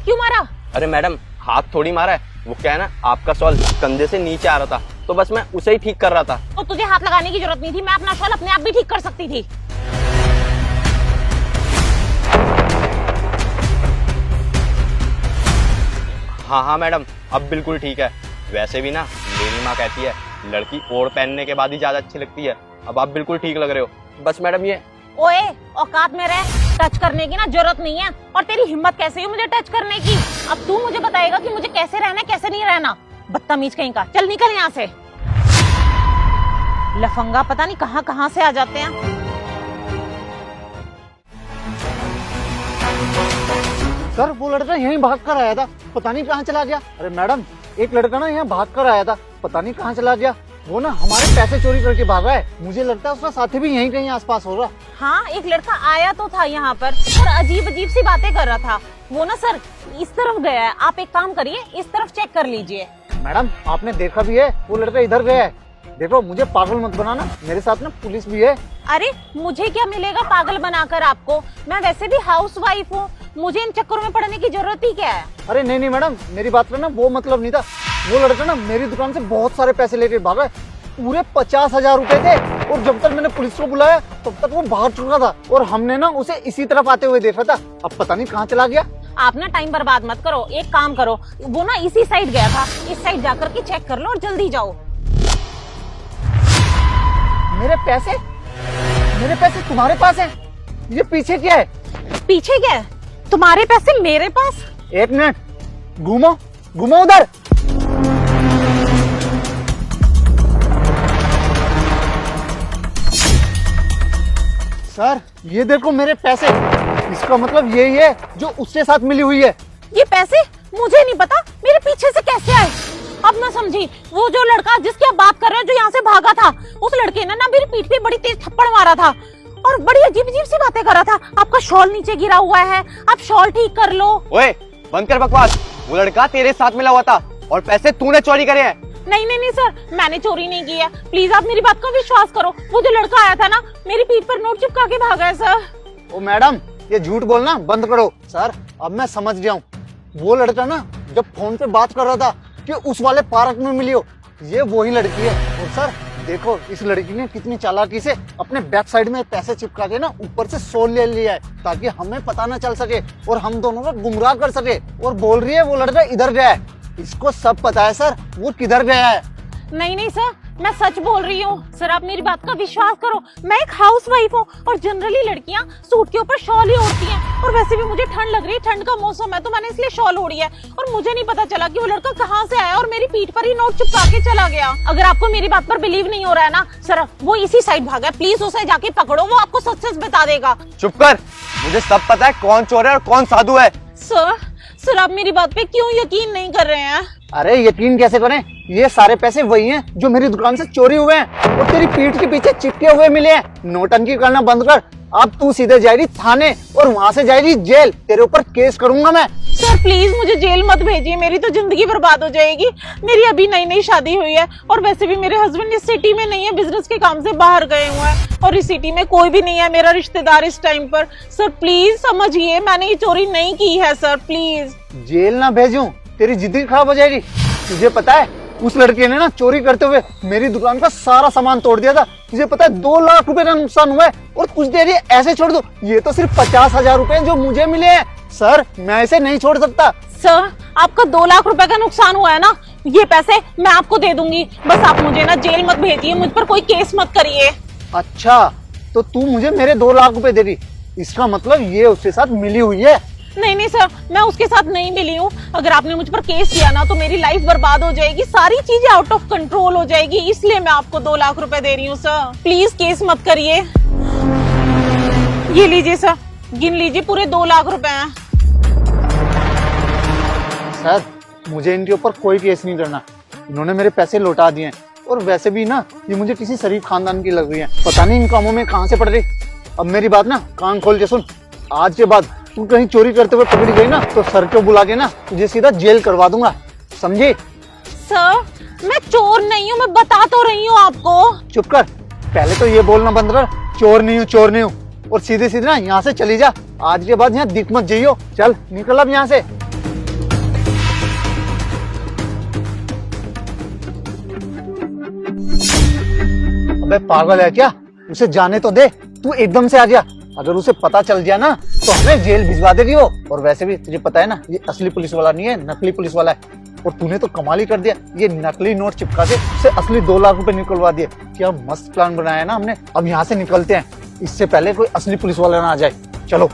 क्यों मारा? अरे मैडम, हाथ थोड़ी मारा है, वो क्या है ना, आपका शॉल कंधे से नीचे आ रहा था तो बस मैं उसे ही ठीक कर रहा था। तो तुझे हाथ लगाने की जरूरत नहीं थी, मैं अपना शॉल अपने आप भी ठीक कर सकती थी। हाँ हाँ मैडम, अब बिल्कुल ठीक है। वैसे भी ना मेरी माँ कहती है लड़की ओढ़ पहनने के बाद ही ज्यादा अच्छी लगती है। अब आप बिल्कुल ठीक लग रहे हो। बस मैडम ये ओए, औकात में रह, टच करने की ना जरूरत नहीं है। और तेरी हिम्मत कैसे हुई मुझे टच करने की? अब तू मुझे बताएगा कि मुझे कैसे रहना है कैसे नहीं रहना। बदतमीज कहीं का, चल निकल यहाँ से। लफंगा पता नहीं कहाँ कहाँ से आ जाते हैं। सर वो लड़का यहीं भाग कर आया था, पता नहीं कहाँ चला गया। अरे मैडम, एक लड़का ना यहाँ भाग कर आया था, पता नहीं कहाँ चला गया। वो ना हमारे पैसे चोरी करके भागा है। मुझे लगता है उसका साथी भी यहीं कहीं आसपास होगा। हाँ, एक लड़का आया तो था यहाँ पर और अजीब अजीब सी बातें कर रहा था। वो ना सर इस तरफ गया है, आप एक काम करिए इस तरफ चेक कर लीजिए। मैडम आपने देखा भी है, वो लड़का इधर गया है। देखो मुझे पागल मत बनाना, मेरे साथ ना पुलिस भी है। अरे मुझे क्या मिलेगा पागल बनाकर आपको? मैं वैसे भी हाउसवाइफ हूँ, मुझे इन चक्करों में पड़ने की जरूरत ही क्या है? अरे नहीं नहीं मैडम, मेरी बात का ना वो मतलब नहीं था। वो लड़का ना मेरी दुकान से बहुत सारे पैसे लेके भागा है, पूरे 50,000 रुपए थे। और जब तक मैंने पुलिस को बुलाया तब तक वो भाग चुका था और हमने ना उसे इसी तरफ आते हुए देखा था। अब पता नहीं कहाँ चला गया। आप ना टाइम बर्बाद मत करो, एक काम करो, वो ना इसी साइड गया था, इस साइड जाकर के चेक कर लो और जल्दी जाओ। मेरे पैसे तुम्हारे पास है? ये पीछे क्या है? पीछे क्या है? तुम्हारे पैसे मेरे पास? एक मिनट, घूमो घूमो उधर। सर ये देखो मेरे पैसे, इसका मतलब यही है जो उसके साथ मिली हुई है। ये पैसे मुझे नहीं पता मेरे पीछे से कैसे आए। अब मैं समझी, वो जो लड़का जिसकी आप बात कर रहे हो जो यहाँ से भागा था, उस लड़के ने ना मेरी पीठ पे बड़ी तेज थप्पड़ मारा था और बड़ी अजीब अजीब सी बातें कर रहा था। आपका शॉल नीचे गिरा हुआ है, आप शॉल ठीक कर लो। ओए बंद कर बकवास, वो लड़का तेरे साथ मिला हुआ था और पैसे तूने चोरी करे हैं। नहीं नहीं नहीं सर, मैंने चोरी नहीं की है, प्लीज आप मेरी बात का विश्वास करो। वो जो लड़का आया था ना मेरी पीठ पर नोट चिपका के भागा है सर। ओ मैडम, ये झूठ बोलना बंद करो। सर अब मैं समझ गया हूँ, वो लड़का ना जब फोन पे बात कर रहा था कि उस वाले पार्क में मिली हो, ये वही लड़की है। और सर देखो इस लड़की ने कितनी चालाकी से अपने बैक साइड में पैसे चिपका के ना ऊपर से सोल ले लिया है ताकि हमें पता न चल सके और हम दोनों को गुमराह कर सके। और बोल रही है वो लड़का इधर गया है। इसको सब पता है सर वो किधर गया है। नहीं नहीं सर, मैं सच बोल रही हूँ सर, आप मेरी बात का विश्वास करो। मैं एक हाउसवाइफ हूँ और जनरली लड़कियाँ सूट के ऊपर शॉल ही ओढ़ती हैं और वैसे भी मुझे ठंड लग रही है, ठंड का मौसम है तो मैंने इसलिए शॉल ओढ़ी है। और मुझे नहीं पता चला कि वो लड़का कहाँ से आया और मेरी पीठ पर ही नोट चिपका के चला गया। अगर आपको मेरी बात पर बिलीव नहीं हो रहा है ना सर, वो इसी साइड भागा है, प्लीज उसे जाके पकड़ो, वो आपको सच बता देगा। चुप कर, मुझे सब पता है कौन चोर है और कौन साधु है। सर आप मेरी बात पे क्यों यकीन नहीं कर रहे हैं? अरे यकीन कैसे करें, ये सारे पैसे वही हैं जो मेरी दुकान से चोरी हुए हैं और तेरी पीठ के पीछे चिपके हुए मिले हैं। नौटंकी करना बंद कर, अब तू सीधे जाएगी थाने और वहाँ से जाएगी जेल। तेरे ऊपर केस करूंगा मैं। सर प्लीज मुझे जेल मत भेजिए, मेरी तो जिंदगी बर्बाद हो जाएगी। मेरी अभी नई नई शादी हुई है और वैसे भी मेरे हस्बैंड इस सिटी में नहीं है, बिजनेस के काम से बाहर गए हुए हैं और इस सिटी में कोई भी नहीं है मेरा रिश्तेदार इस टाइम पर। सर प्लीज समझिए, मैंने ये चोरी नहीं की है सर, प्लीज। जेल ना भेजूं, तेरी जिंदगी खराब हो जाएगी। तुझे पता है उस लड़के ने ना चोरी करते हुए मेरी दुकान का सारा सामान तोड़ दिया था। तुझे पता है 2 लाख रुपए का नुकसान हुआ है और कुछ देर ये ऐसे छोड़ दो, ये तो सिर्फ 50,000 रुपए जो मुझे मिले हैं। सर मैं ऐसे नहीं छोड़ सकता। सर आपका 2 लाख रुपए का नुकसान हुआ है ना, ये पैसे मैं आपको दे दूंगी, बस आप मुझे ना जेल मत भेजिए, मुझ पर कोई केस मत करिए। अच्छा तो तू मुझे मेरे 2 लाख रुपए दे दी, इसका मतलब ये उसके साथ मिली हुई है। नहीं नहीं सर, मैं उसके साथ नहीं मिली हूँ। अगर आपने मुझ पर केस किया ना तो मेरी लाइफ बर्बाद हो जाएगी, सारी चीजें आउट ऑफ कंट्रोल हो जाएगी, इसलिए मैं आपको 2 लाख रुपए दे रही हूँ सर। प्लीज केस मत करिए। ये लीजिए सर, गिन लीजिए, पूरे 2 लाख रुपए हैं। सर मुझे इनके ऊपर कोई केस नहीं करना, इन्होंने मेरे पैसे लौटा दिए हैं और वैसे भी ना ये मुझे किसी शरीफ खानदान की लग रही है, पता नहीं इन कामों में कहाँ से पड़ रही। अब मेरी बात ना कान खोल के सुन, आज के बाद तू कहीं चोरी करते हुए पकड़ी गई ना तो सर को बुला के ना तुझे सीधा जेल करवा दूंगा, समझी? सर मैं चोर नहीं हूँ, मैं बता तो रही हूँ आपको। चुप कर, पहले तो ये बोलना बंद कर, चोर नहीं हूँ चोर नहीं हूँ, और सीधे सीधे ना यहाँ से चली जा। आज के बाद यहाँ दिख मत जाइयो, चल निकल अब यहाँ से। अबे पागल है क्या? उसे जाने तो दे, तू एकदम से आ गया। अगर उसे पता चल गया ना तो हमें जेल भिजवा देगी वो। और वैसे भी तुझे पता है ना, ये असली पुलिस वाला नहीं है, नकली पुलिस वाला है। और तूने तो कमाल ही कर दिया, ये नकली नोट चिपका के उसे असली 2 लाख रुपए निकलवा दिए। क्या मस्त प्लान बनाया ना हमने। अब यहाँ से निकलते हैं, इससे पहले कोई असली पुलिस वाला ना आ जाए। चलो।